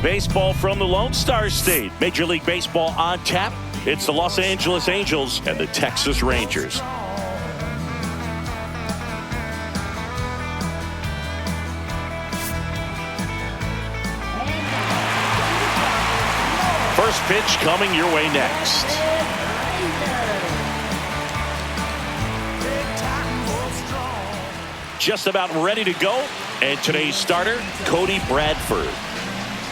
Baseball from the Lone Star State. Major League Baseball on tap. It's the Los Angeles Angels and the Texas Rangers. First pitch coming your way next. Just about ready to go. And today's starter, Cody Bradford.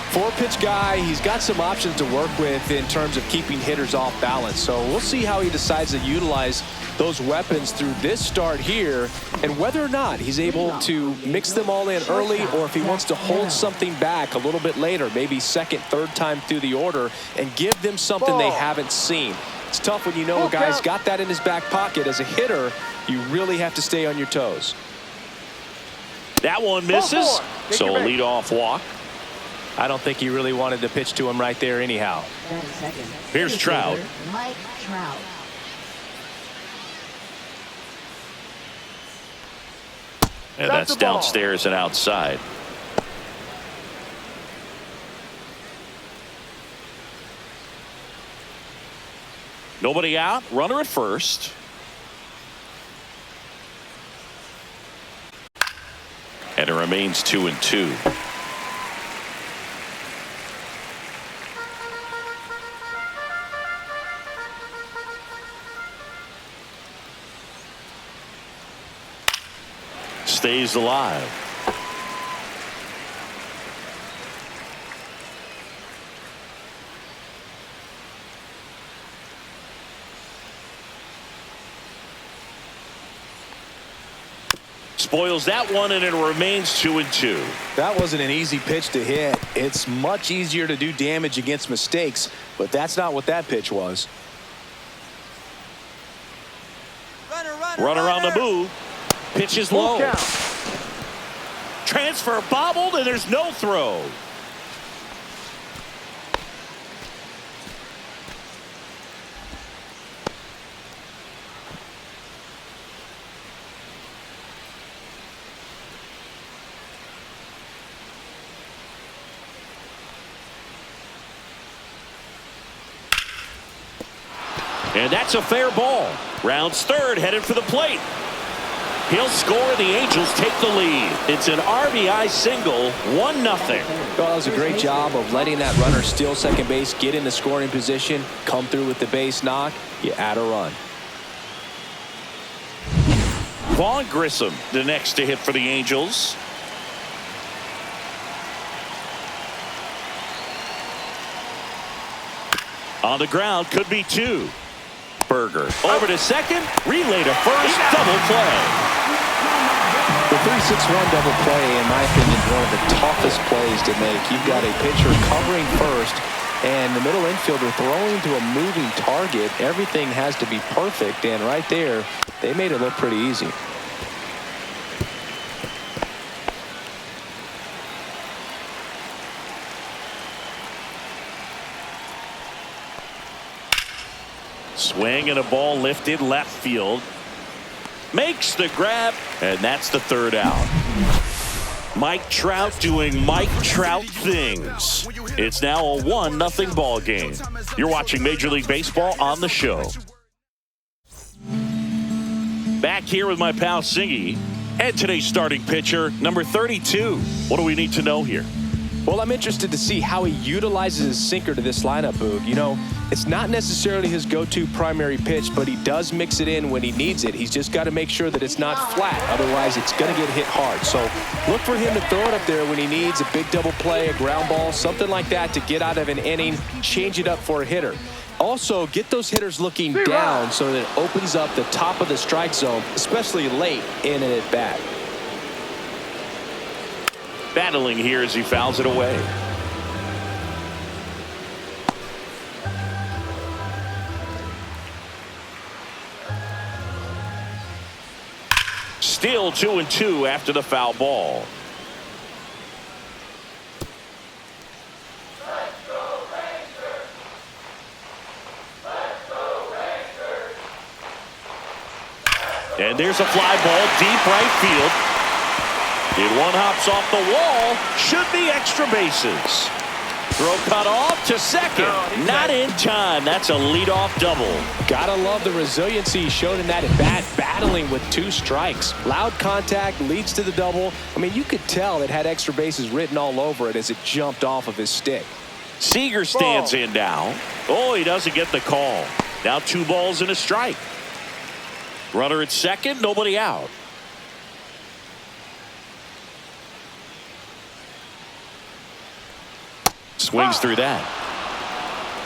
Four-pitch guy, he's got some options to work with in terms of keeping hitters off balance. So we'll see how he decides to utilize those weapons through this start here and whether or not he's able to mix them all in early or if he wants to hold something back a little bit later, maybe second, third time through the order and give them something they haven't seen. It's tough when you know a guy's got that in his back pocket. As a hitter, you really have to stay on your toes. That one misses, so a leadoff walk. I don't think he really wanted to pitch to him right there anyhow. Here's Trout. Mike Trout. And that's downstairs and outside. Nobody out, runner at first. And it remains 2-2. Stays alive. Spoils that one, and it remains 2-2. That wasn't an easy pitch to hit. It's much easier to do damage against mistakes, but that's not what that pitch was. Runner on the move. Pitch is low. Transfer bobbled, and there's no throw. And that's a fair ball. Rounds third, headed for the plate. He'll score. The Angels take the lead. It's an RBI single, 1-0. Well, that was a great job of letting that runner steal second base, get in the scoring position, come through with the base knock. You add a run. Vaughn Grissom, the next to hit for the Angels. On the ground, could be two. Berger over to second, relay to first, double play. The 3-6-1 double play, in my opinion, is one of the toughest plays to make. You've got a pitcher covering first and the middle infielder throwing to a moving target. Everything has to be perfect, and right there, they made it look pretty easy. Swing and a ball lifted left field. Makes the grab, and that's the third out. Mike Trout doing Mike Trout things. It's now a 1-0 ball game. You're watching Major League Baseball on the show. Back here with my pal Singy and today's starting pitcher, number 32. What do we need to know here? Well, I'm interested to see how he utilizes his sinker to this lineup, Boog. You know, it's not necessarily his go-to primary pitch, but he does mix it in when he needs it. He's just got to make sure that it's not flat. Otherwise, it's going to get hit hard. So look for him to throw it up there when he needs a big double play, a ground ball, something like that to get out of an inning, change it up for a hitter. Also, get those hitters looking down so that it opens up the top of the strike zone, especially late in an at-bat. Battling here as he fouls it away. Still 2-2 after the foul ball. And there's a fly ball deep right field. If one hops off the wall, should be extra bases. Throw cut off to second. Not in time. That's a leadoff double. Gotta love the resiliency he showed in that at bat, battling with 2 strikes. Loud contact leads to the double. I mean, you could tell it had extra bases written all over it as it jumped off of his stick. Seager stands in now. Oh, he doesn't get the call. Now 2 balls and a strike. Runner at second, nobody out. Swings through that.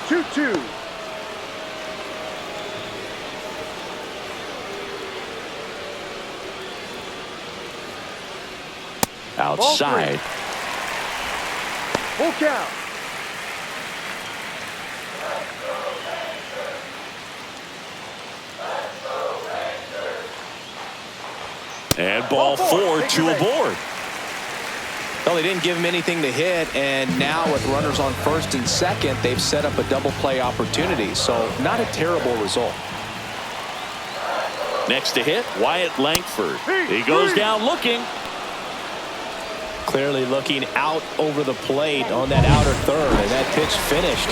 2-2. Outside. Full count. And ball 4, 2 aboard. Well, they didn't give him anything to hit, and now with runners on first and second, they've set up a double play opportunity. So not a terrible result. Next to hit, Wyatt Langford. He goes down looking. Clearly looking out over the plate on that outer third, and that pitch finished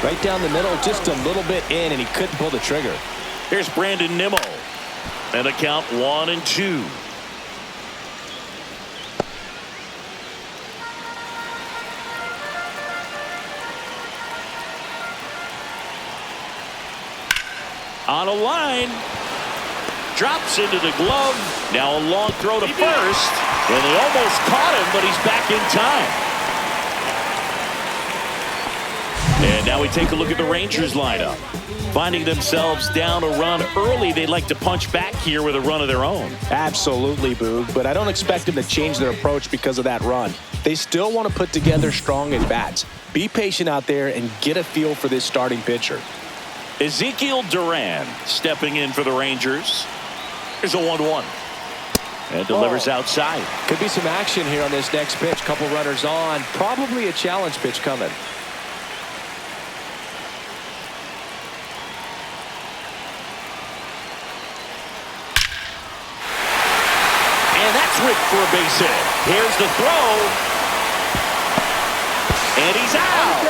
right down the middle, just a little bit in, and he couldn't pull the trigger. Here's Brandon Nimmo. And the count 1-2. On a line. Drops into the glove. Now a long throw to first. And they almost caught him, but he's back in time. And now we take a look at the Rangers lineup. Finding themselves down a run early, they'd like to punch back here with a run of their own. Absolutely, Boog, but I don't expect them to change their approach because of that run. They still want to put together strong at-bats. Be patient out there and get a feel for this starting pitcher. Ezekiel Duran stepping in for the Rangers. Here's a 1-1. And delivers outside. Could be some action here on this next pitch. Couple runners on. Probably a challenge pitch coming. Rick for a base hit. Here's the throw. And he's out.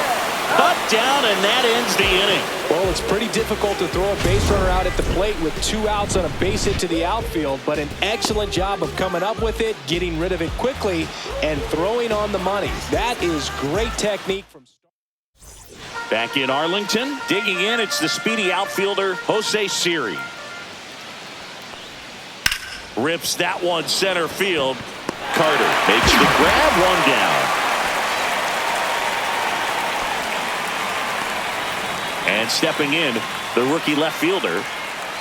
Cut down, and that ends the inning. Well, it's pretty difficult to throw a base runner out at the plate with 2 outs on a base hit to the outfield, but an excellent job of coming up with it, getting rid of it quickly, and throwing on the money. That is great technique from... Back in Arlington, digging in, it's the speedy outfielder, Jose Siri. Rips that one center field. Carter makes the grab, 1 down. And stepping in, the rookie left fielder.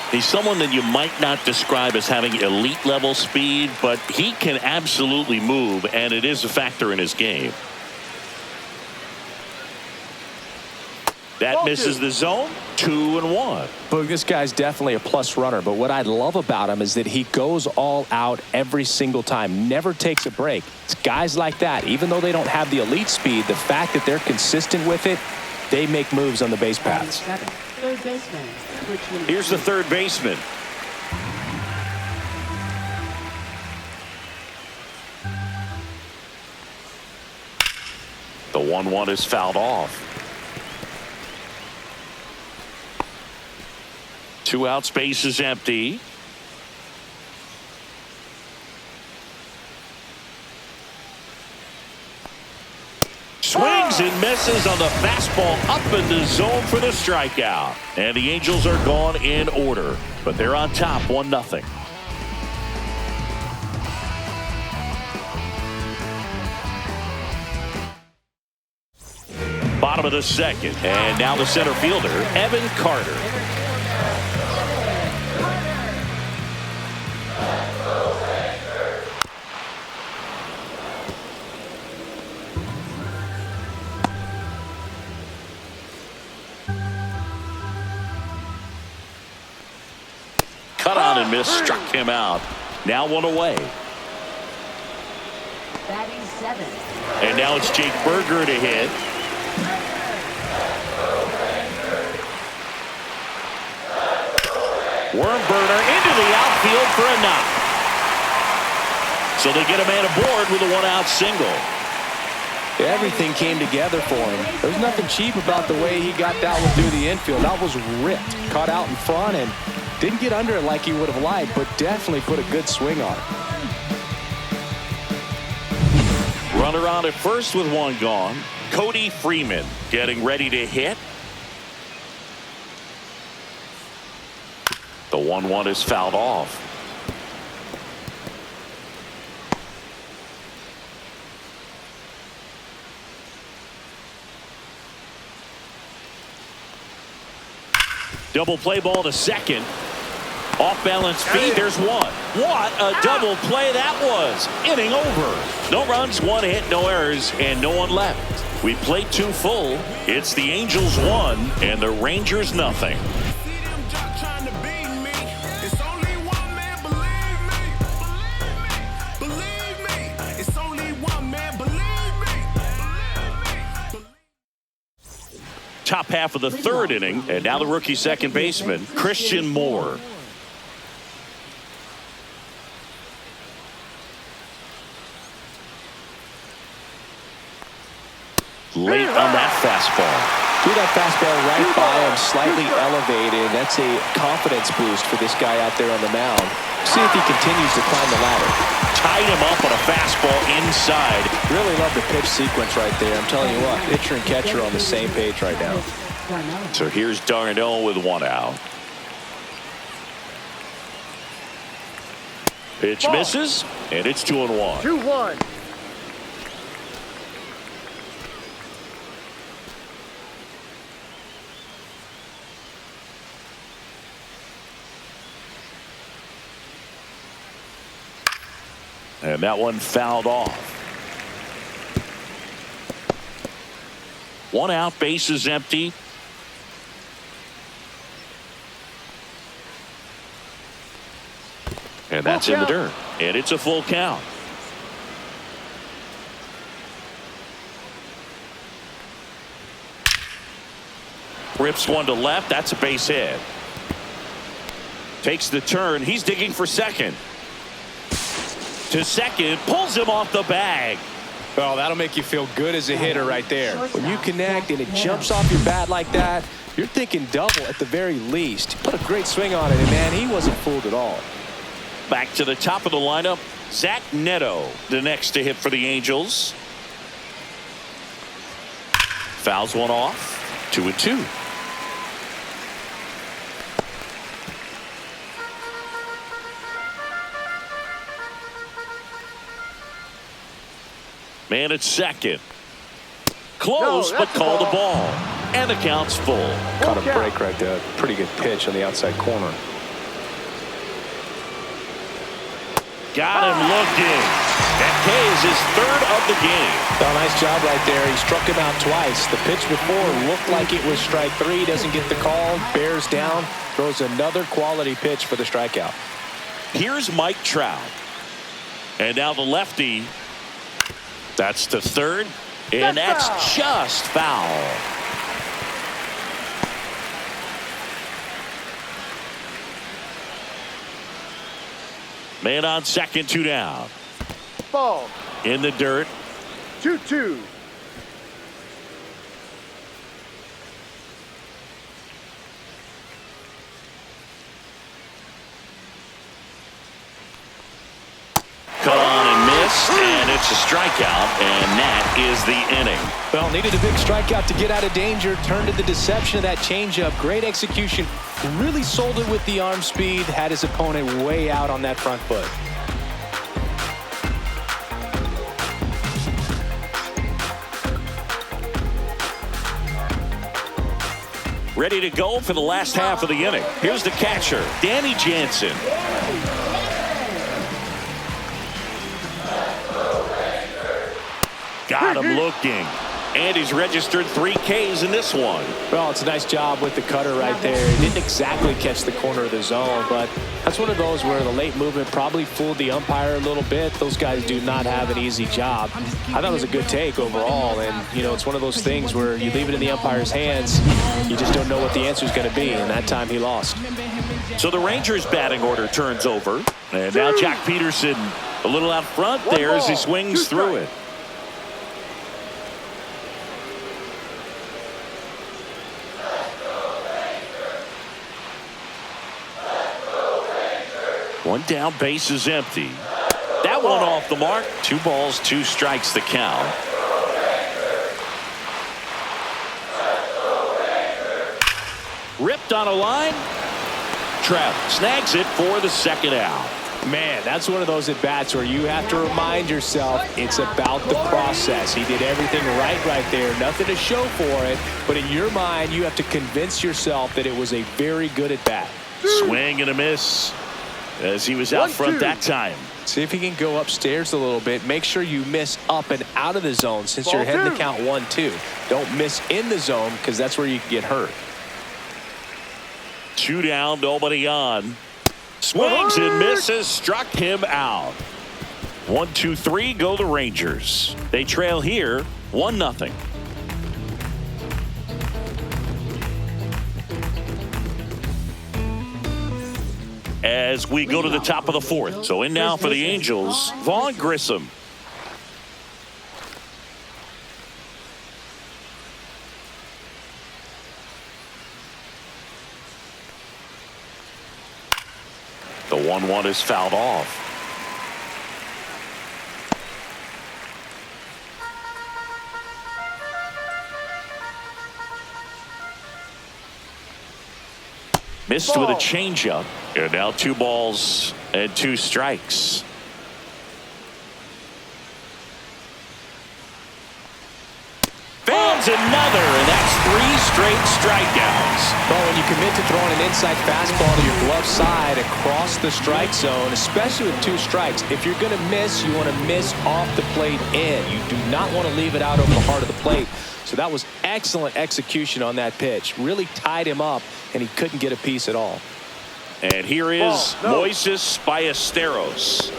He's someone that you might not describe as having elite level speed, but he can absolutely move, and it is a factor in his game. That misses the zone. 2-1. Boog, this guy's definitely a plus runner, but what I love about him is that he goes all out every single time, never takes a break. It's guys like that, even though they don't have the elite speed, the fact that they're consistent with it, they make moves on the base paths. Here's the third baseman. The 1-1 is fouled off. 2 out, space is empty. Swings and misses on the fastball up in the zone for the strikeout. And the Angels are gone in order, but they're on top 1-0. Bottom of the second, and now the center fielder, Evan Carter. Cut on and miss, struck him out. Now 1 away. Batting 7th. And now it's Jake Berger to hit. Worm burner into the outfield for a knock. So they get a man aboard with a 1-out single. Everything came together for him. There's nothing cheap about the way he got that one through the infield. That was ripped. Caught out in front and didn't get under it like he would have liked, but definitely put a good swing on it. Runner on at first with one gone. Cody Freeman getting ready to hit. The 1-1 is fouled off. Double play ball to second. Off balance feed. There's one. What a double play that was. Inning over. No runs, one hit, no errors, and no one left. We played 2 full. It's the Angels 1 and the Rangers nothing. Top half of the 3rd inning, and now the rookie second baseman, Christian Moore. Late on that fastball. Threw that fastball right by him, slightly elevated. That's a confidence boost for this guy out there on the mound. See if he continues to climb the ladder. Tied him up on a fastball inside. Really love the pitch sequence right there. I'm telling you what, pitcher and catcher are on the same page right now. So here's Darno with 1 out. Pitch misses, and it's 2-1. 2-1. And that one fouled off. 1 out, bases empty. And that's in the dirt. And it's a full count. Rips one to left. That's a base hit. Takes the turn. He's digging for second. To second, pulls him off the bag. Well, that'll make you feel good as a hitter right there. When you connect and it jumps off your bat like that, you're thinking double at the very least. Put a great swing on it, and man, he wasn't fooled at all. Back to the top of the lineup, Zach Neto, the next to hit for the Angels. Fouls one off, 2-2. Man at second. Close, but called a ball. And the count's full. Caught a break right there. Pretty good pitch on the outside corner. Got him looking. That K is his 3rd of the game. Oh, nice job right there. He struck him out twice. The pitch before looked like it was strike 3. Doesn't get the call. Bears down. Throws another quality pitch for the strikeout. Here's Mike Trout. And now the lefty. That's the 3rd. And that's just foul. Man on second, 2 down. Ball. In the dirt. 2-2. Cut on and missed, and it's a strikeout, and that is the inning. Well, needed a big strikeout to get out of danger. Turned to the deception of that changeup. Great execution. Really sold it with the arm speed. Had his opponent way out on that front foot. Ready to go for the last half of the inning. Here's the catcher, Danny Jansen. Got him looking. And he's registered 3 Ks in this one. Well, it's a nice job with the cutter right there. He didn't exactly catch the corner of the zone, but that's one of those where the late movement probably fooled the umpire a little bit. Those guys do not have an easy job. I thought it was a good take overall, and, you know, it's one of those things where you leave it in the umpire's hands. You just don't know what the answer is going to be, and that time he lost. So the Rangers' batting order turns over, and now Jack Peterson a little out front there as he swings through it. One down, base is empty. That one off the mark. 2 balls, 2 strikes the count. Ripped on a line. Trout snags it for the second out. Man, that's one of those at-bats where you have to remind yourself it's about the process. He did everything right there. Nothing to show for it. But in your mind, you have to convince yourself that it was a very good at-bat. Swing and a miss as he was out front that time. See if he can go upstairs a little bit. Make sure you miss up and out of the zone since you're heading to count 1-2. Don't miss in the zone because that's where you can get hurt. 2 down, nobody on. Swings and misses, struck him out. 1, 2, 3 go the Rangers. They trail here 1-0. As we go to the top of the 4th. So in now for the Angels, Vaughn Grissom. The 1-1 is fouled off. Missed with a changeup. And now 2 balls and 2 strikes. Fans another, and that's 3 straight strikeouts. Well, when you commit to throwing an inside fastball to your glove side across the strike zone, especially with 2 strikes, if you're going to miss, you want to miss off the plate in. You do not want to leave it out over the heart of the plate. So that was excellent execution on that pitch. Really tied him up, and he couldn't get a piece at all. And here is Moises Ballesteros.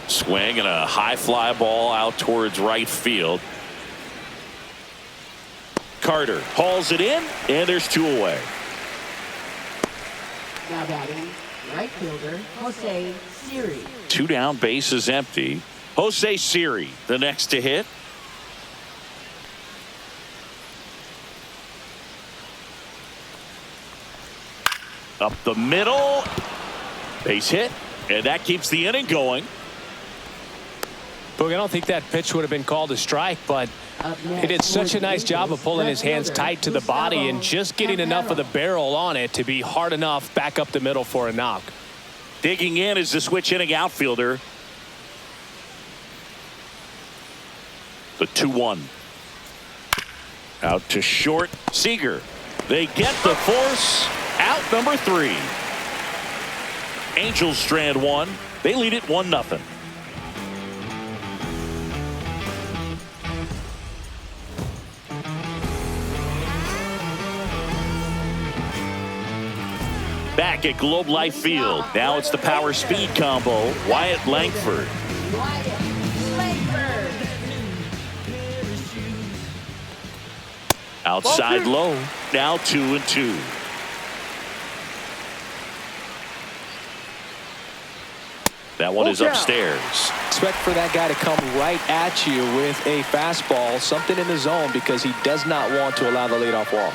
Swing and a high fly ball out towards right field. Carter hauls it in, and there's 2 away. Now batting, right fielder, Jose Siri. 2 down, base is empty. Jose Siri, the next to hit. Up the middle. Base hit, and that keeps the inning going. Boog, I don't think that pitch would have been called a strike, but he did such a nice job of pulling his hands tight to the body and just getting enough of the barrel on it to be hard enough back up the middle for a knock. Digging in is the switch inning outfielder. The 2-1. Out to short. Seager. They get the force. Out number 3. Angels strand 1. They lead it 1-0. Back at Globe Life Field. Now it's the power speed combo. Wyatt Langford. Outside low. Now 2-2. That one is upstairs. Expect for that guy to come right at you with a fastball, something in the zone, because he does not want to allow the leadoff walk.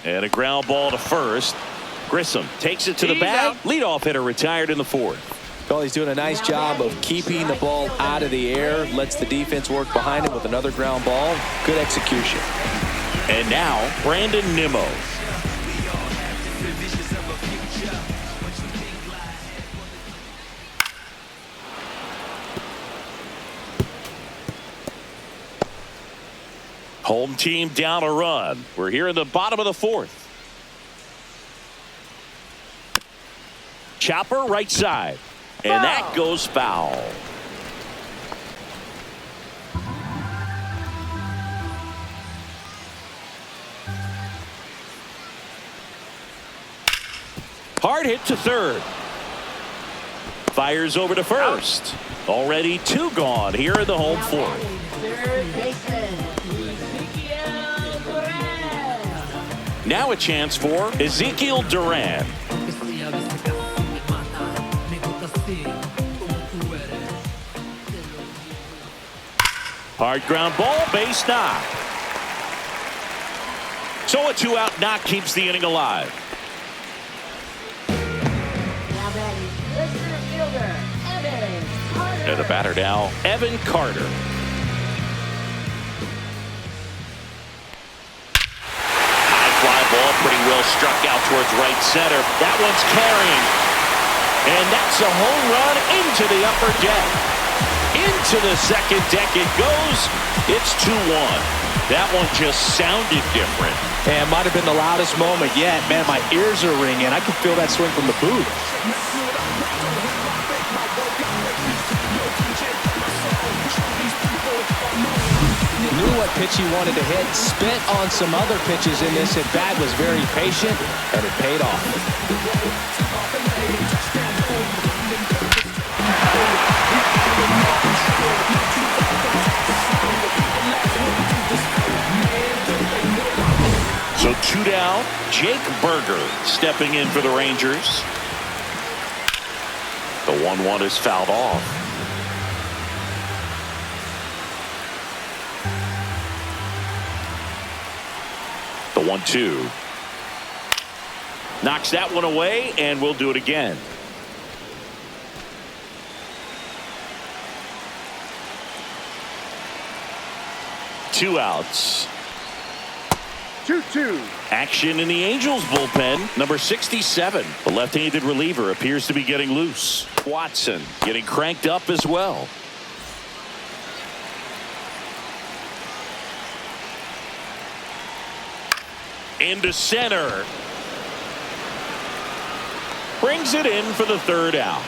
And a ground ball to first. Grissom takes it to the bag. Leadoff hitter retired in the 4th. Well, he's doing a nice job of keeping the ball out of the air. Lets the defense work behind him with another ground ball. Good execution. And now Brandon Nimmo. Home team down a run. We're here in the bottom of the 4th. Chopper right side. And that goes foul. Hard hit to third. Fires over to first. Already 2 gone here in the home 4th. Third baseman. Now a chance for Ezekiel Duran. Hard ground ball, base knock. So a 2-out knock keeps the inning alive. Now batting, the center fielder, Evan Carter. And the batter now, Evan Carter. High fly ball, pretty well struck out towards right center. That one's carrying. And that's a home run into the upper deck. Into the second deck it goes. It's 2-1. That one just sounded different. And it might have been the loudest moment yet. Man, my ears are ringing. I can feel that swing from the booth. Knew what pitch he wanted to hit. Spent on some other pitches in this at bat. Was very patient, and it paid off. So 2 down. Jake Berger stepping in for the Rangers. The 1-1 is fouled off. The 1-2. Knocks that one away, and we'll do it again. Two outs. 2-2. Action in the Angels bullpen. Number 67. The left-handed reliever appears to be getting loose. Watson getting cranked up as well. Into center. Brings it in for the 3rd out.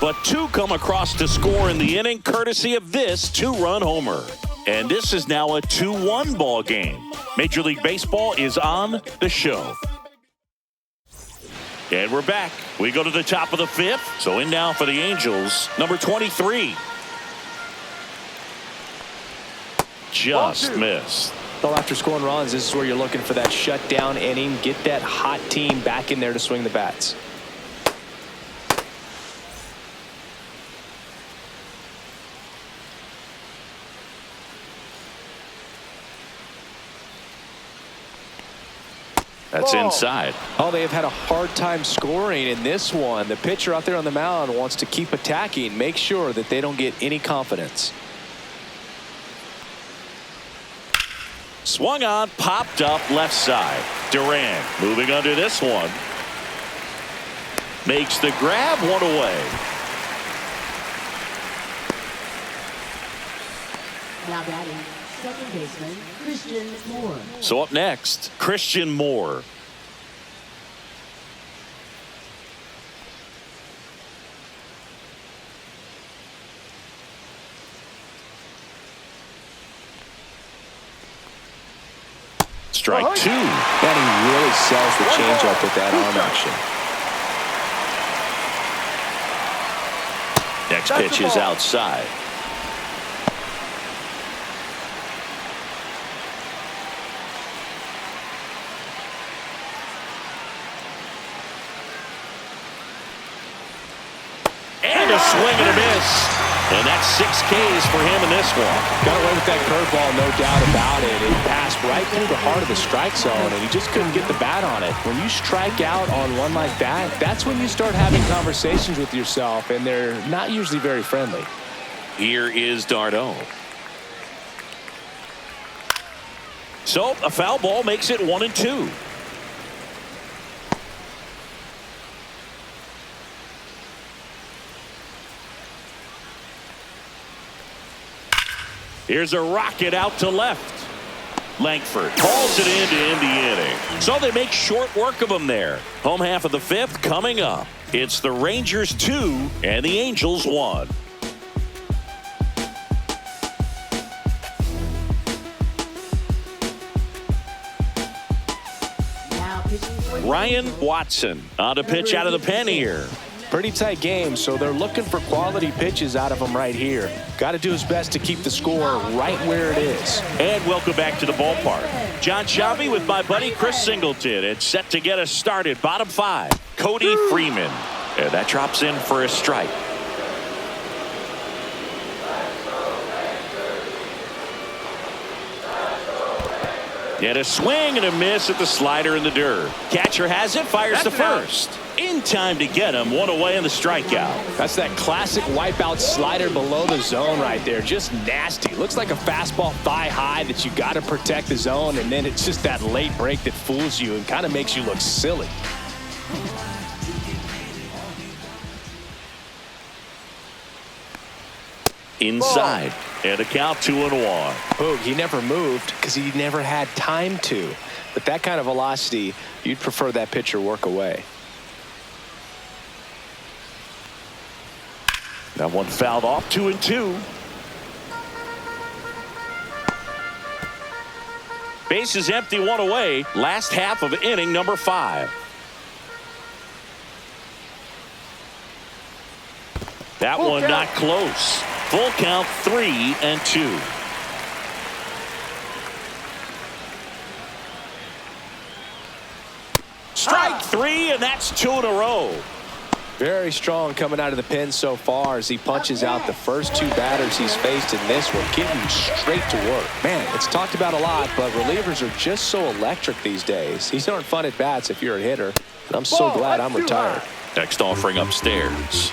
But 2 come across to score in the inning courtesy of this 2-run homer. And this is now a 2-1 ball game. Major League Baseball is on the show. And we're back. We go to the top of the 5th. So in now for the Angels, number 23. Just missed. Well, after scoring runs, this is where you're looking for that shutdown inning. Get that hot team back in there to swing the bats. That's inside. Oh, they have had a hard time scoring in this one. The pitcher out there on the mound wants to keep attacking, make sure that they don't get any confidence. Swung on, popped up left side. Duran moving under this one. Makes the grab, one away. Now batting, second baseman, Christian Moore. So up next, Christian Moore. Strike 2. And he really sells the changeup with that arm action. Next pitch is outside. And a swing and a miss. And that's 6 Ks for him in this one. Got away with that curveball, no doubt about it. It passed right through the heart of the strike zone, and he just couldn't get the bat on it. When you strike out on one like that, that's when you start having conversations with yourself, and they're not usually very friendly. Here is Darno. So a foul ball makes it 1-2. Here's a rocket out to left. Langford calls it in to end the inning. So they make short work of him there. Home half of the 5th coming up. It's the Rangers 2 and the Angels 1. Now pitching for the Ryan Angels, Watson on to pitch out of the pen here. Pretty tight game, so they're looking for quality pitches out of him right here. Got to do his best to keep the score right where it is. And welcome back to the ballpark. John Shabby with my buddy Chris Singleton. It's set to get us started. Bottom 5, Cody Freeman. And that drops in for a strike. And a swing and a miss at the slider in the dirt. Catcher has it, fires to first. In time to get him, one away in the strikeout. That's that classic wipeout slider below the zone right there. Just nasty. Looks like a fastball thigh high that you got to protect the zone, and then it's just that late break that fools you and kind of makes you look silly. Inside, and a count 2-1. Boog, he never moved because he never had time to. But that kind of velocity, you'd prefer that pitcher work away. That one fouled off, 2-2. Base is empty, one away. Last half of inning number 5. That Full one count. not close. Full count, 3-2. Strike 3, and that's 2 in a row. Very strong coming out of the pen so far as he punches out the first 2 batters he's faced in this one, getting straight to work. Man, it's talked about a lot, but relievers are just so electric these days. These aren't fun at bats if you're a hitter, and I'm so glad I'm retired. Next offering upstairs.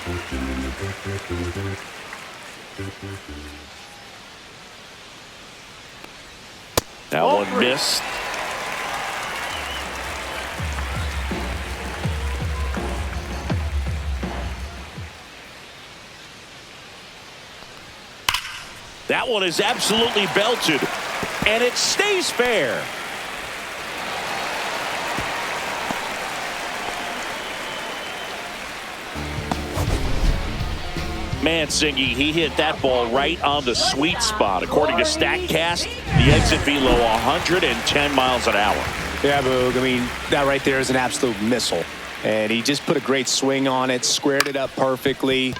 That one missed. That one is absolutely belted, and it stays fair. Man, Singy, he hit that ball right on the sweet spot. According to StatCast, the exit velo 110 miles an hour. Yeah, Boog. I mean, that right there is an absolute missile. And he just put a great swing on it, squared it up perfectly.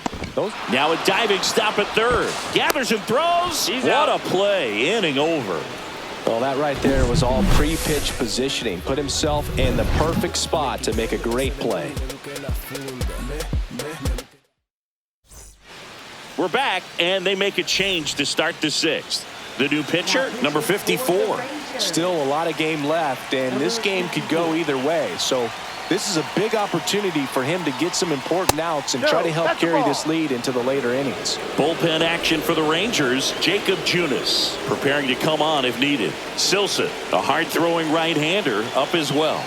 Now a diving stop at third. Gathers and throws. What a play. Inning over. Well, that right there was all pre-pitch positioning. Put himself in the perfect spot to make a great play. We're back, and they make a change to start the 6th. The new pitcher, number 54. Still a lot of game left, and this game could go either way. So this is a big opportunity for him to get some important outs and try to help carry this lead into the later innings. Bullpen action for the Rangers. Jacob Junis preparing to come on if needed. Silson, a hard-throwing right-hander, up as well.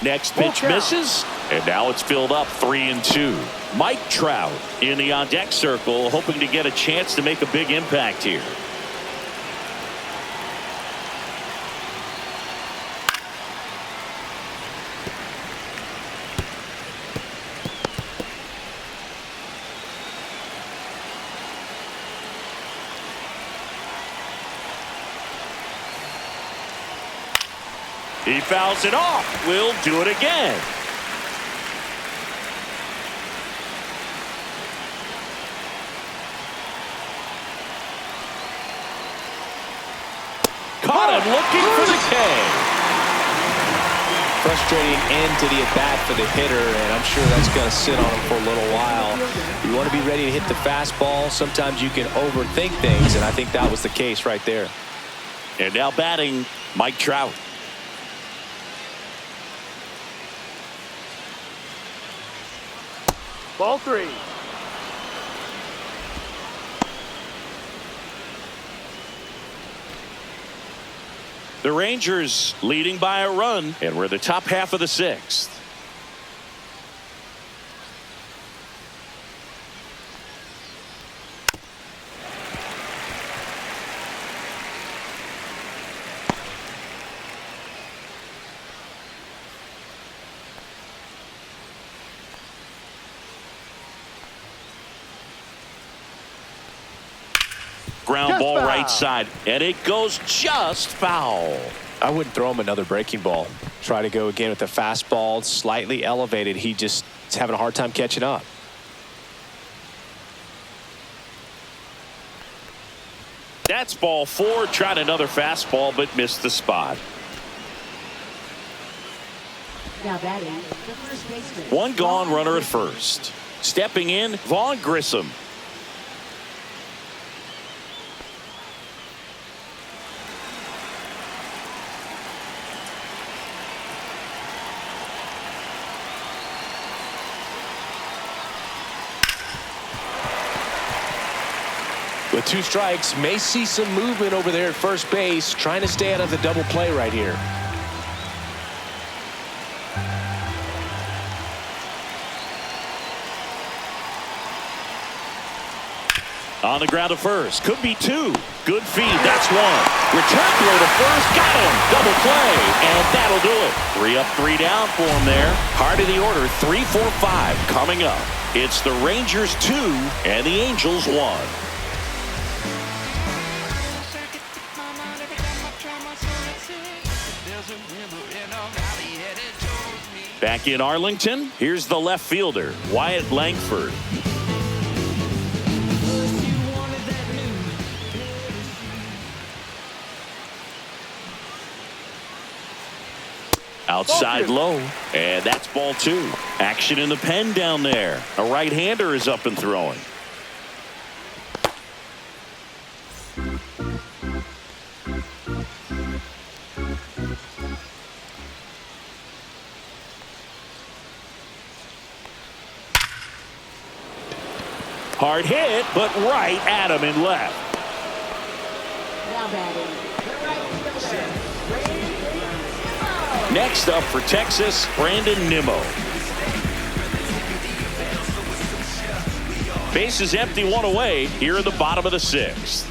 Next pitch misses, and now it's filled up 3-2. Mike Trout in the on-deck circle, hoping to get a chance to make a big impact here. He fouls it off. We'll do it again. Caught him looking for the K. Frustrating end to the at-bat for the hitter, and I'm sure that's going to sit on him for a little while. You want to be ready to hit the fastball. Sometimes you can overthink things, and I think that was the case right there. And now batting, Mike Trout. Ball 3. The Rangers leading by a run, and we're the top half of the 6th. Ground ball right side, and it goes just foul. I wouldn't throw him another breaking ball. Try to go again with the fastball, slightly elevated. He just is having a hard time catching up. That's ball 4. Tried another fastball, but missed the spot. Now batting, the first baseman. One gone, runner at first. Stepping in, Vaughn Grissom. With 2 strikes, may see some movement over there at first base, trying to stay out of the double play right here. On the ground to first. Could be 2. Good feed. That's 1. Return throw to first. Got him. Double play. And that'll do it. 3 up, 3 down for him there. Heart of the order. 3, 4, 5 coming up. It's the Rangers 2 and the Angels 1. Back in Arlington, here's the left fielder, Wyatt Langford. Outside low, and that's ball 2. Action in the pen down there. A right-hander is up and throwing. Hard hit, but right at him in left. Now batting, the right fielder. Next up for Texas, Brandon Nimmo. Base is empty, 1 away here in the bottom of the 6th.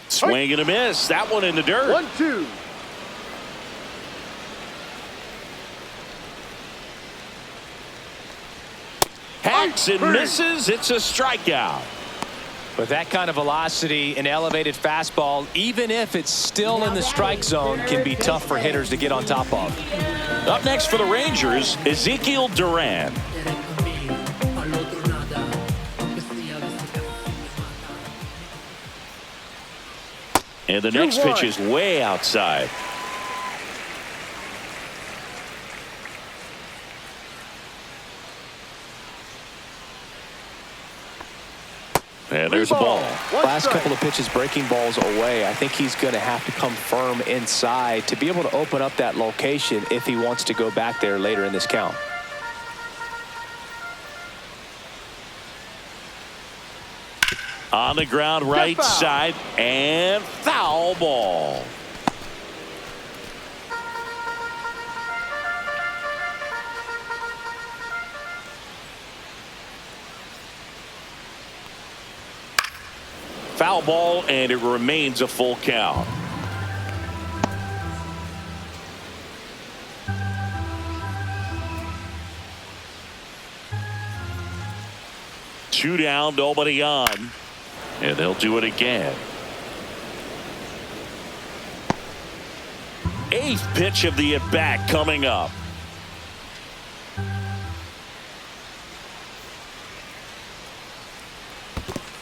Swing and a miss. That one in the dirt. 1-2. Hacks and misses. It's a strikeout. With that kind of velocity, an elevated fastball, even if it's still in the strike zone, can be tough for hitters to get on top of. Up next for the Rangers, Ezekiel Duran. And the next pitch is way outside. And there's a ball. Last couple of pitches breaking balls away. I think he's going to have to come firm inside to be able to open up that location if he wants to go back there later in this count. On the ground, right side, and foul ball. Foul ball, and it remains a full count. Two down, nobody on. And they'll do it again. 8th pitch of the at-bat coming up.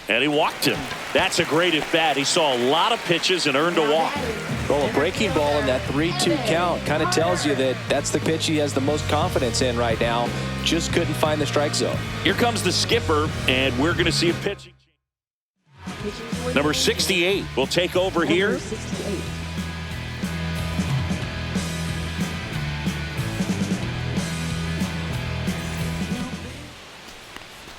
And he walked him. That's a great at-bat. He saw a lot of pitches and earned a walk. Well, a breaking ball in that 3-2 count kind of tells you that that's the pitch he has the most confidence in right now. Just couldn't find the strike zone. Here comes the skipper, and we're going to see a pitching. Number 68 will take over here.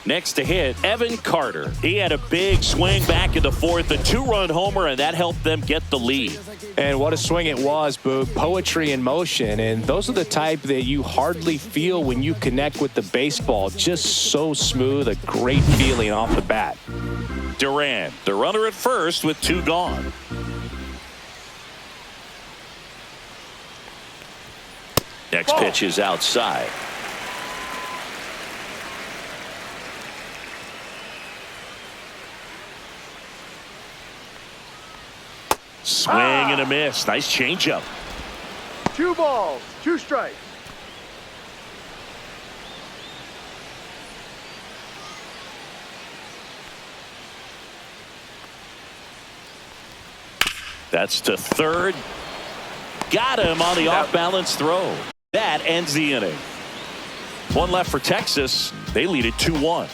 Next to hit, Evan Carter. He had a big swing back in the 4th, a 2-run homer, and that helped them get the lead. And what a swing it was, Boog. Poetry in motion. And those are the type that you hardly feel when you connect with the baseball. Just so smooth, a great feeling off the bat. Duran, the runner at first with 2 gone. Next pitch is outside. Swing and a miss. Nice changeup. 2 balls, 2 strikes. That's to third. Got him on the off-balance throw. That ends the inning. One left for Texas. They lead it 2-1.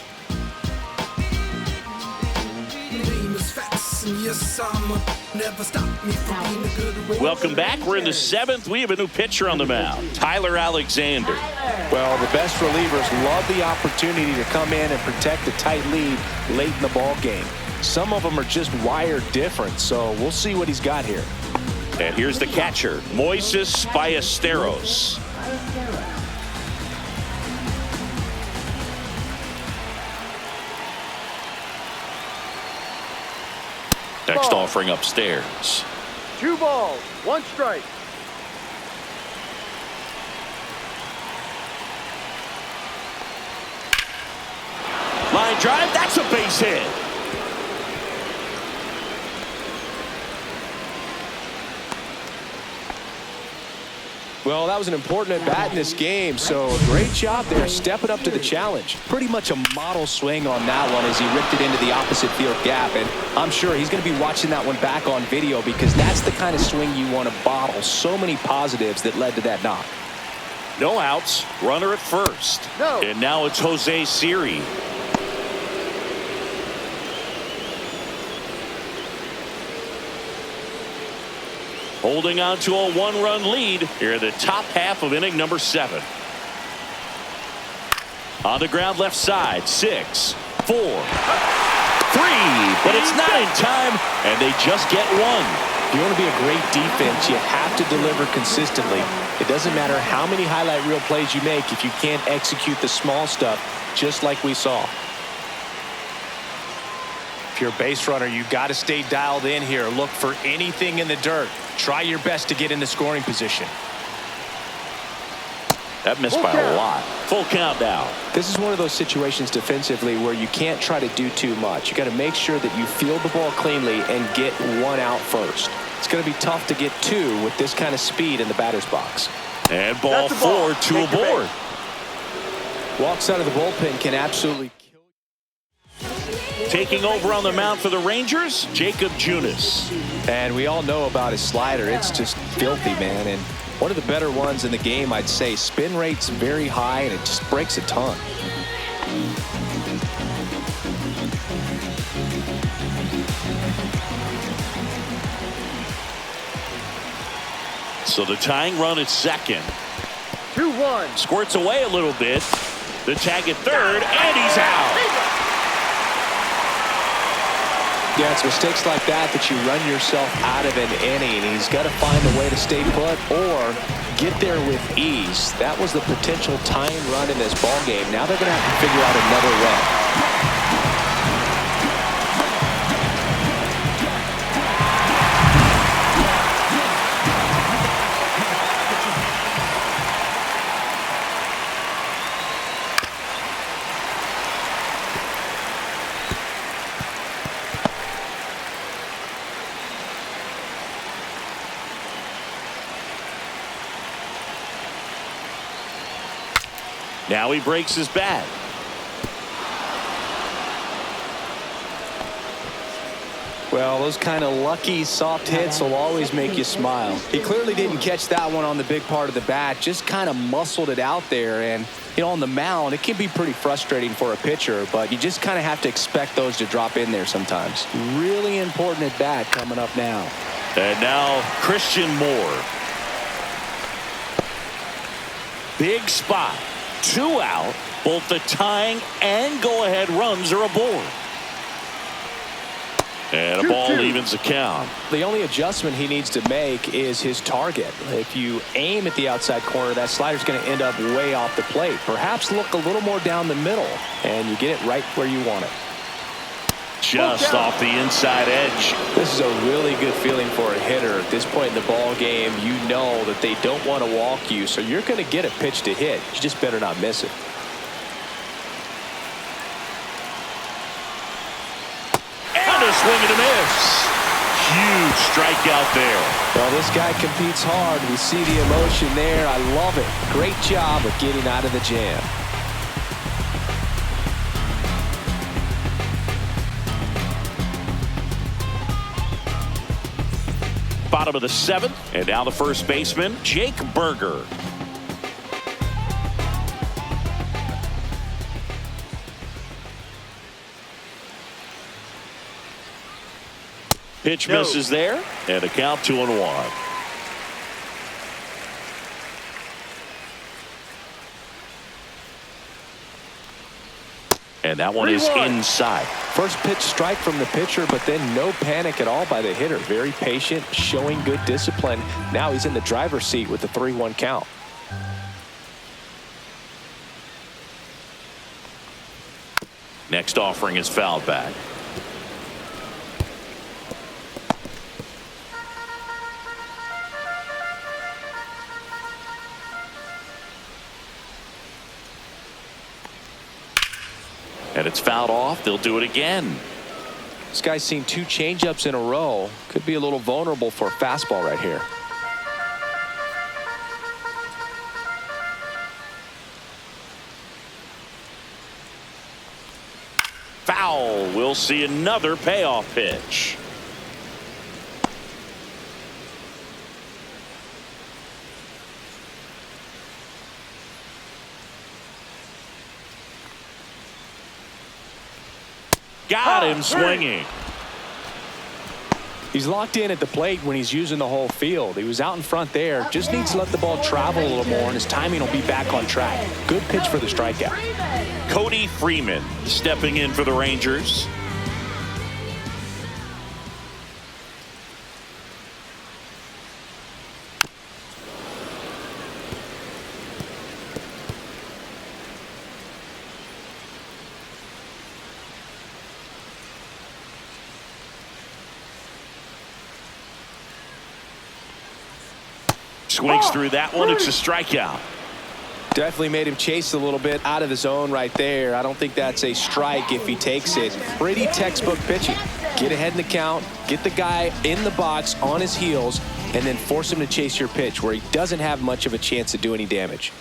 Welcome back. We're in the 7th. We have a new pitcher on the mound, Tyler Alexander. Well, the best relievers love the opportunity to come in and protect a tight lead late in the ball game. Some of them are just wired different, so we'll see what he's got here. And here's the catcher, Moises Ballesteros. Next offering upstairs. 2 balls, 1 strike. Line drive, that's a base hit. Well, that was an important at-bat in this game, so a great job there stepping up to the challenge. Pretty much a model swing on that one as he ripped it into the opposite field gap, and I'm sure he's going to be watching that one back on video because that's the kind of swing you want to bottle. So many positives that led to that knock. No outs, runner at first. No. And now it's Jose Siri. Holding on to a 1-run lead here in the top half of inning number 7. On the ground left side, 6, 4, 3, but it's not in time, and they just get 1. If you want to be a great defense, you have to deliver consistently. It doesn't matter how many highlight reel plays you make if you can't execute the small stuff, just like we saw. If you're a base runner, you got to stay dialed in here. Look for anything in the dirt. Try your best to get in the scoring position. That missed by a lot. Full count now. This is one of those situations defensively where you can't try to do too much. You got to make sure that you field the ball cleanly and get 1 out first. It's going to be tough to get 2 with this kind of speed in the batter's box. And ball 4, 2 aboard. Walks out of the bullpen can absolutely kill. Taking over on the mound for the Rangers, Jacob Junis. And we all know about his slider. It's just filthy, man. And one of the better ones in the game, I'd say. Spin rate's very high, and it just breaks a ton. So the tying run at second. 2-1. Squirts away a little bit. The tag at third, and he's out. Yeah, it's mistakes like that you run yourself out of an inning. He's got to find a way to stay put or get there with ease. That was the potential tying run in this ball game. Now they're going to have to figure out another way. Now he breaks his bat. Well, those kind of lucky soft hits will always make you smile. He clearly didn't catch that one on the big part of the bat, just kind of muscled it out there. And, you know, on the mound, it can be pretty frustrating for a pitcher, but you just kind of have to expect those to drop in there sometimes. Really important at bat coming up now. And now Christian Moore. Big spot. 2 out. Both the tying and go-ahead runs are aboard. And a ball evens the count. The only adjustment he needs to make is his target. If you aim at the outside corner, that slider's going to end up way off the plate. Perhaps look a little more down the middle, and you get it right where you want it. Just off the inside edge. This is a really good feeling for a hitter. At this point in the ball game, you know that they don't want to walk you, so you're going to get a pitch to hit. You just better not miss it. And a swing and a miss. Huge strikeout there. Well, this guy competes hard. We see the emotion there. I love it. Great job of getting out of the jam. bottom of the 7th. And now the first baseman, Jake Berger. Pitch misses there, and a count 2-1. And that one is inside. First pitch strike from the pitcher, but then no panic at all by the hitter. Very patient, showing good discipline. Now he's in the driver's seat with the 3-1 count. Next offering is fouled back. And it's fouled off. They'll do it again. This guy's seen 2 changeups in a row. Could be a little vulnerable for a fastball right here. Foul. We'll see another payoff pitch. Got him swinging. He's locked in at the plate when he's using the whole field. He was out in front there. Just needs to let the ball travel a little more, and his timing will be back on track. Good pitch for the strikeout. Cody Freeman stepping in for the Rangers. Swings through that one. It's a strikeout. Definitely made him chase a little bit out of the zone right there. I don't think that's a strike if he takes it. Pretty textbook pitching. Get ahead in the count, get the guy in the box on his heels, and then force him to chase your pitch where he doesn't have much of a chance to do any damage.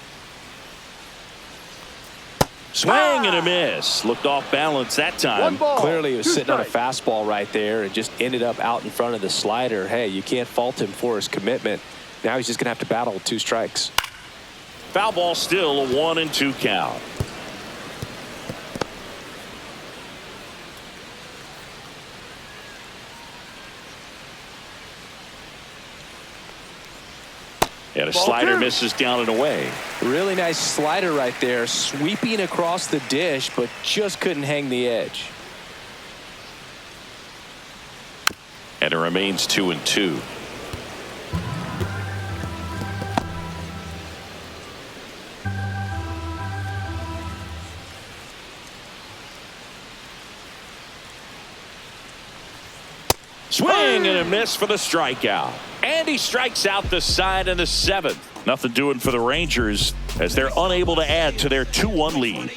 Swing and a miss. Looked off balance that time. Clearly he was sitting on a fastball right there and just ended up out in front of the slider. Hey, you can't fault him for his commitment. Now he's just going to have to battle with 2 strikes. Foul ball, still a 1-2 count. And a slider misses down and away. Really nice slider right there, sweeping across the dish, but just couldn't hang the edge. And it remains 2-2. Swing and a miss for the strikeout. And he strikes out the side in the 7th. Nothing doing for the Rangers as they're unable to add to their 2-1 lead.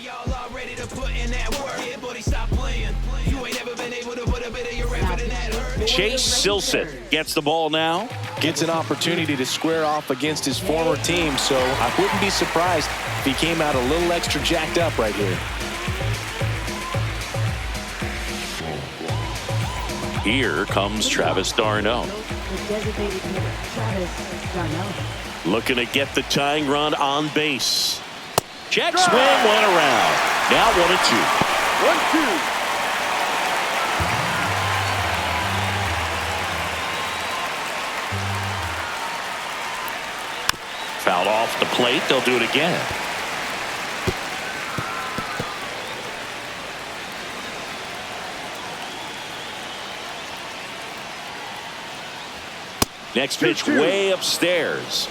Chase Silseth gets the ball now. Gets an opportunity to square off against his former team, so I wouldn't be surprised if he came out a little extra jacked up right here. Here comes Travis d'Arnaud. Looking to get the tying run on base. Check swing, went around. Now 1-2. 1-2. Fouled off the plate. They'll do it again. Next pitch way upstairs.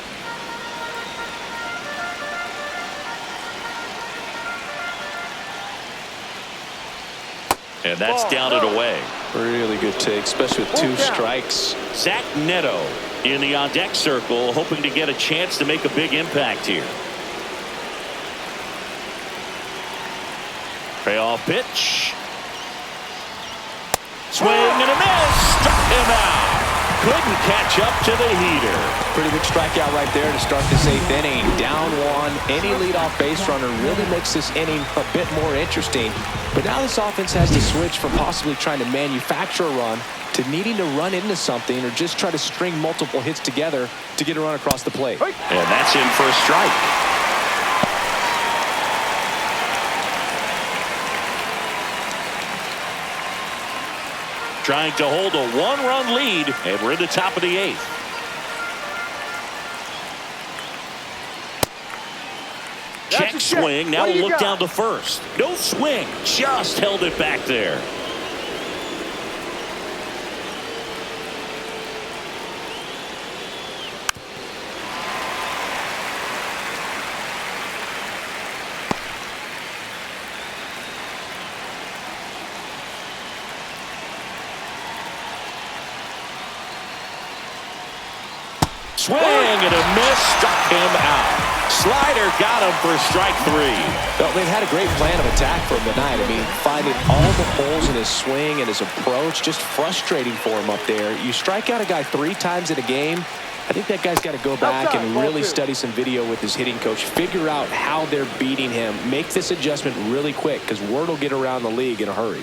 And that's down and away. Really good take, especially with 2 strikes. Zach Neto in the on-deck circle, hoping to get a chance to make a big impact here. Payoff pitch. Swing and a miss. Struck him out. couldn't catch up to the heater. Pretty good strikeout right there to start this 8th inning. Down one. Any leadoff base runner really makes this inning a bit more interesting. But now this offense has to switch from possibly trying to manufacture a run to needing to run into something or just try to string multiple hits together to get a run across the plate. And that's in for a strike. Trying to hold a 1-run lead, and we're in the top of the 8th. Check swing. Now we'll look down to first. No swing. Just held it back there. Swing and a miss, struck him out. Slider got him for strike 3. Well, they've had a great plan of attack for him tonight. I mean, finding all the holes in his swing and his approach, just frustrating for him up there. You strike out a guy 3 times in a game, I think that guy's got to go back and really study some video with his hitting coach, figure out how they're beating him, make this adjustment really quick because word will get around the league in a hurry.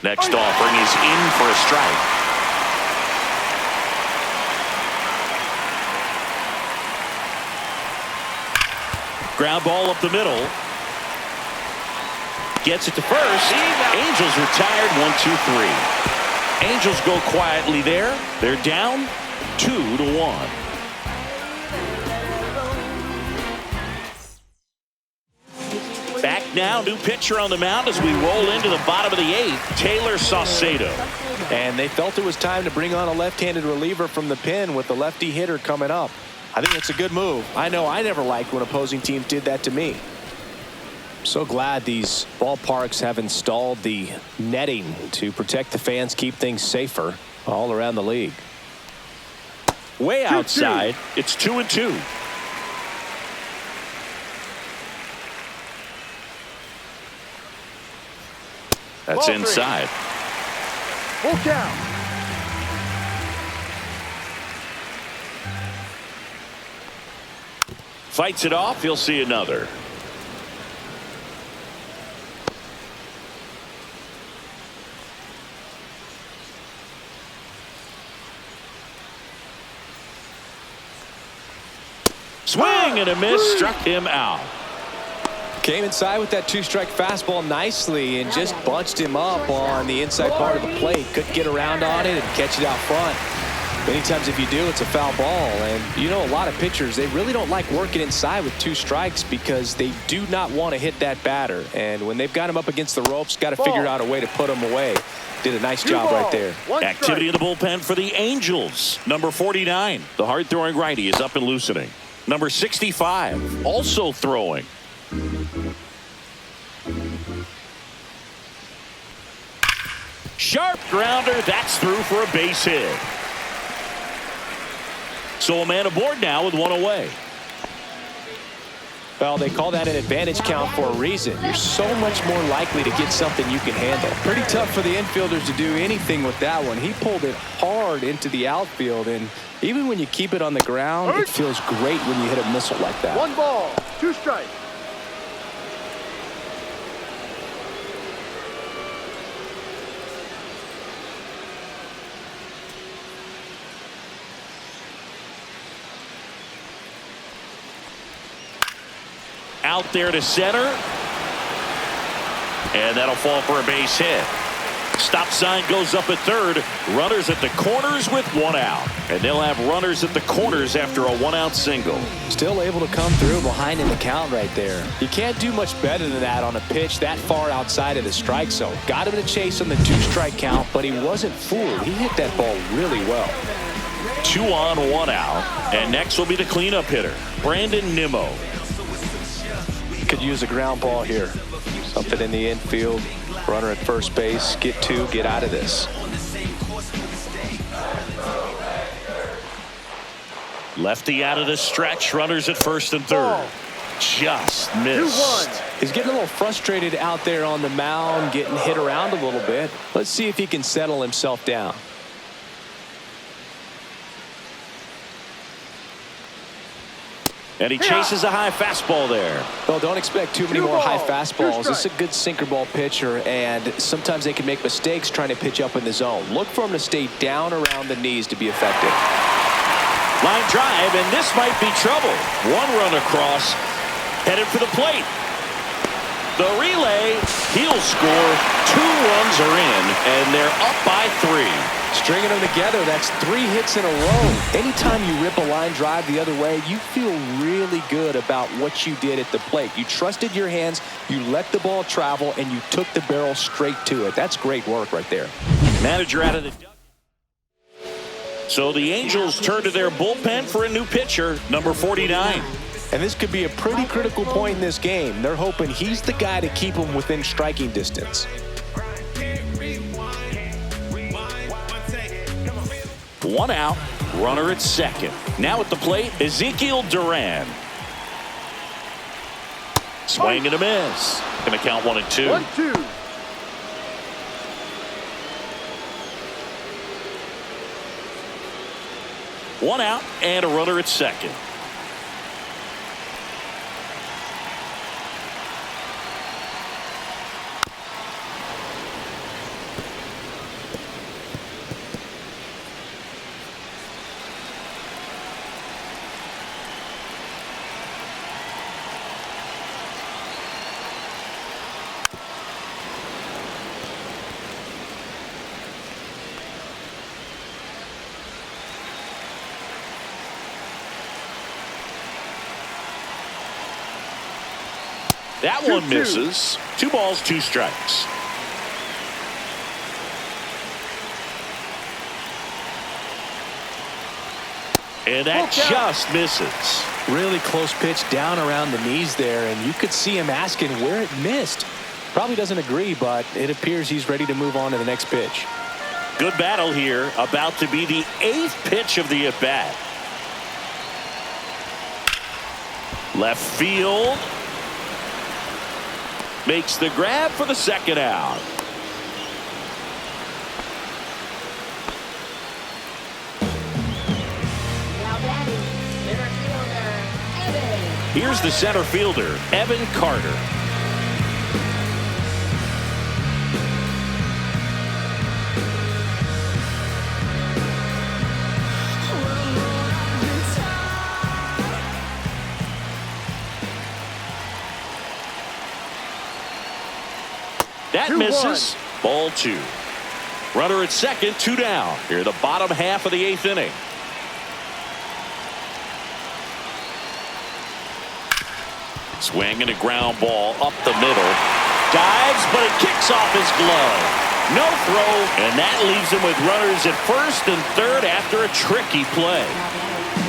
Next offering is in for a strike. Ground ball up the middle. Gets it to first. Angels retired 1-2-3. Angels go quietly there. They're down 2-1. Back now, new pitcher on the mound as we roll into the bottom of the 8th, Taylor Saucedo. And they felt it was time to bring on a left-handed reliever from the pen with the lefty hitter coming up. I think it's a good move. I know I never liked when opposing teams did that to me. So glad these ballparks have installed the netting to protect the fans, keep things safer all around the league. Way outside, it's 2-2. That's inside. Full count. Fights it off. He'll see another. Swing and a miss, struck him out. Came inside with that 2-strike fastball nicely and just bunched him up on the inside part of the plate. Couldn't get around on it and catch it out front. Many times if you do, it's a foul ball. And you know, a lot of pitchers, they really don't like working inside with 2 strikes because they do not want to hit that batter. And when they've got him up against the ropes, got to figure out a way to put him away. Did a nice job right there. Activity in the bullpen for the Angels. Number 49, the hard-throwing righty, is up and loosening. Number 65, also throwing. Sharp grounder, that's through for a base hit. So a man aboard now with 1 away. Well, they call that an advantage count for a reason. You're so much more likely to get something you can handle. Pretty tough for the infielders to do anything with that one. He pulled it hard into the outfield, and even when you keep it on the ground, it feels great when you hit a missile like that. 1 ball, 2 strikes. Out there to center. And that'll fall for a base hit. Stop sign goes up at third. Runners at the corners with 1 out. And they'll have runners at the corners after a 1-out single. Still able to come through behind in the count right there. You can't do much better than that on a pitch that far outside of the strike zone. Got him to chase on the 2-strike count, but he wasn't fooled. He hit that ball really well. 2 on, 1 out. And next will be the cleanup hitter, Brandon Nimmo. Could use a ground ball here. Something in the infield. Runner at first base. Get 2. Get out of this. Lefty out of the stretch. Runners at first and third. just missed. 2-1. He's getting a little frustrated out there on the mound, getting hit around a little bit. Let's see if he can settle himself down. And he chases a high fastball there. Well, don't expect too many Two more high balls, fastballs. two This is a good sinker ball pitcher, and sometimes they can make mistakes trying to pitch up in the zone. Look for him to stay down around the knees to be effective. Line drive, and this might be trouble. One run across, headed for the plate. The relay, he'll score. 2 runs are in, and they're up by 3. Stringing them together, that's 3 hits in a row. Anytime you rip a line drive the other way, you feel really good about what you did at the plate. You trusted your hands, you let the ball travel, and you took the barrel straight to it. That's great work right there. Manager out of the dugout. So the Angels turn to their bullpen for a new pitcher, number 49. And this could be a pretty critical point in this game. They're hoping he's the guy to keep them within striking distance. One out, runner at second. Now at the plate, Ezekiel Duran. Swing and a miss. Gonna count 1-2. 1-2. One out and a runner at second. That one misses. 2 balls, 2 strikes. And that just misses. Really close pitch down around the knees there, and you could see him asking where it missed. Probably doesn't agree, but it appears he's ready to move on to the next pitch. Good battle here. About to be the 8th pitch of the at-bat. Left field. Makes the grab for the second out. Now batting, center fielder, Evan. Here's the center fielder, Evan Carter. That misses. Ball 2. Runner at second, 2 down. Here the bottom half of the 8th inning. Swing and a ground ball up the middle. Dives, but it kicks off his glove. No throw, and that leaves him with runners at first and third after a tricky play.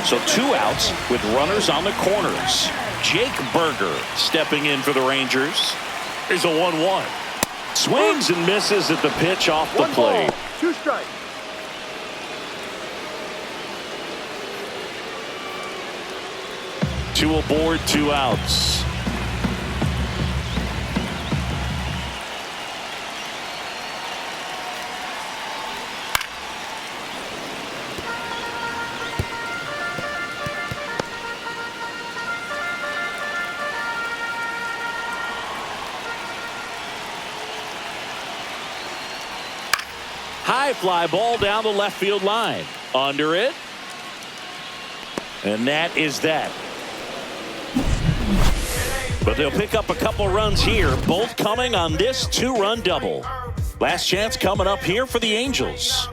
So 2 outs with runners on the corners. Jake Berger stepping in for the Rangers. Here's a 1-1. Swings and misses at the pitch off the 1 plate. ball, 2 strikes. Two aboard, 2 outs. High fly ball down the left field line. Under it. And that is that. But they'll pick up a couple runs here, both coming on this 2-run double. Last chance coming up here for the Angels.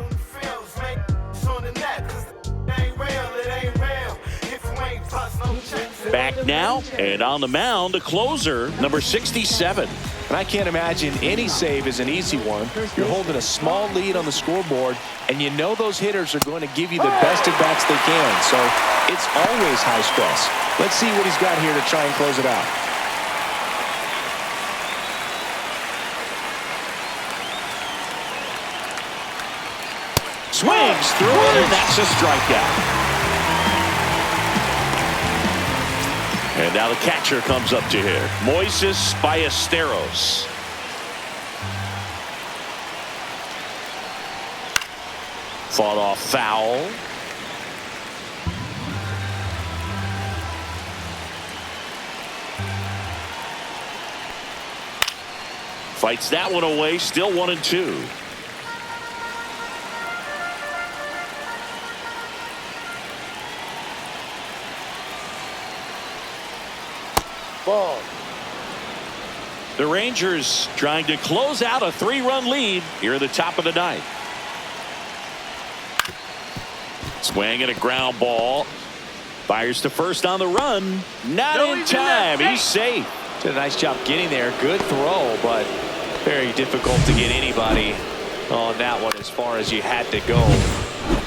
Back now, and on the mound, the closer, number 67. And I can't imagine any save is an easy one. You're holding a small lead on the scoreboard, and you know those hitters are going to give you the best at-bats they can. So it's always high stress. Let's see what he's got here to try and close it out. Swings through it, and that's a strikeout. And now the catcher comes up to hit. Moises Ballesteros. Fought off foul. Fights that one away. Still 1-2. Ball. The Rangers trying to close out a 3-run lead here at the top of the ninth. Swing and a ground ball. Fires to first on the run. Not in time. He's safe. Did a nice job getting there. Good throw, but very difficult to get anybody on that one as far as you had to go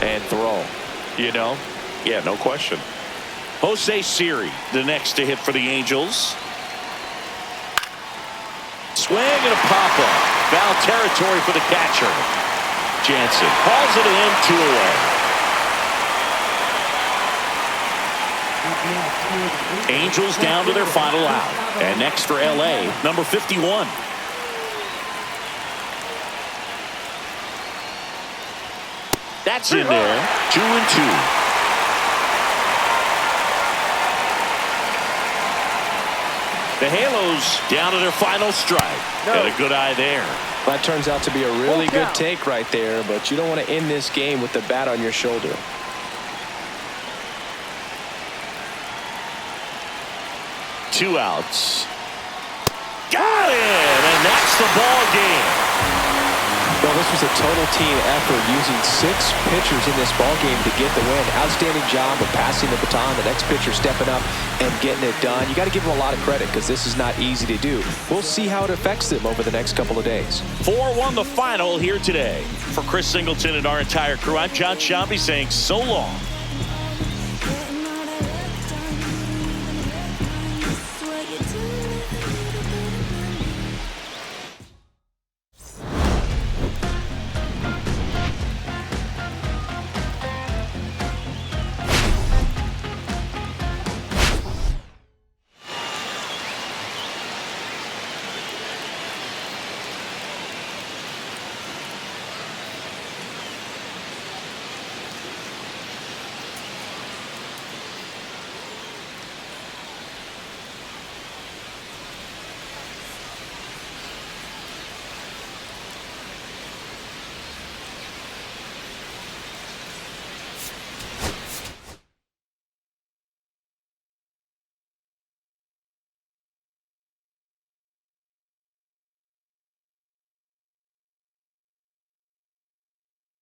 and throw. You know? Yeah, no question. Jose Siri, the next to hit for the Angels. Swing and a pop-up. Foul territory for the catcher. Jansen hauls it in, 2 away. Angels down to their final out. And next for LA, number 51. That's in there. 2-2. The Halos down to their final strike. Got a good eye there. That turns out to be a really good take right there, but you don't want to end this game with the bat on your shoulder. Two outs. Got it! And that's the ball game. Well, this was a total team effort using 6 pitchers in this ball game to get the win. Outstanding job of passing the baton. The next pitcher stepping up and getting it done. You got to give them a lot of credit because this is not easy to do. We'll see how it affects them over the next couple of days. 4-1 the final here today. For Chris Singleton and our entire crew, I'm John Shambi saying so long.